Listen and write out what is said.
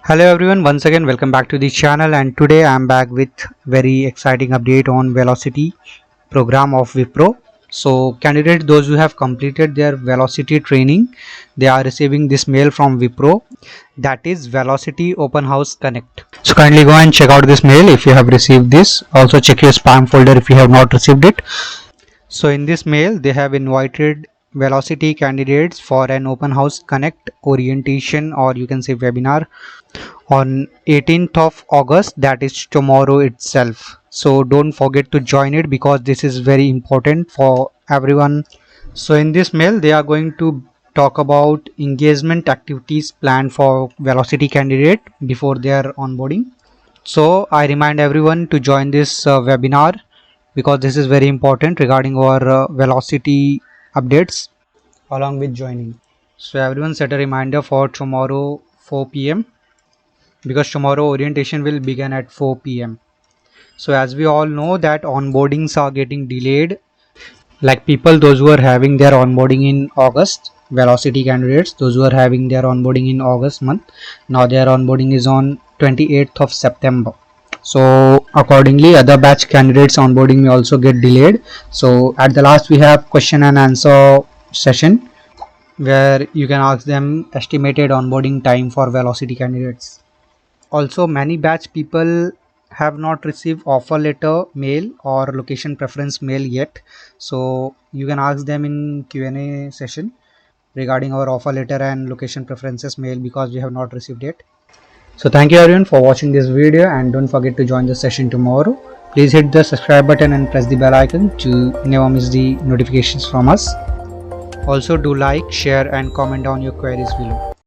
Hello everyone, once again welcome back to the channel, and today I am back with very exciting update on Velocity program of Wipro. So candidates, those who have completed their Velocity training, they are receiving this mail from Wipro, that is Velocity Open House Connect. So kindly go and check out this mail if you have received this. Also check your spam folder if you have not received it. So in this mail they have invited Velocity candidates for an Open House Connect orientation, or you can say webinar, on 18th of August, that is tomorrow itself. So don't forget to join it because this is very important for everyone. So in this mail they are going to talk about engagement activities planned for Velocity candidate before their onboarding. So I remind everyone to join this webinar because this is very important regarding our Velocity updates along with joining. So everyone set a reminder for tomorrow 4 p.m. because tomorrow orientation will begin at 4 p.m. So as we all know that onboardings are getting delayed, like people those who are having their onboarding in August, Velocity candidates those who are having their onboarding in August month, now their onboarding is on 28th of September. So accordingly other batch candidates onboarding may also get delayed. So at the last we have question and answer session where you can ask them estimated onboarding time for Velocity candidates. Also many batch people have not received offer letter mail or location preference mail yet, so you can ask them in Q&A session regarding our offer letter and location preferences mail because we have not received it. So thank you everyone for watching this video, and don't forget to join the session tomorrow. Please hit the subscribe button and press the bell icon to never miss the notifications from us. Also do like, share and comment down your queries below.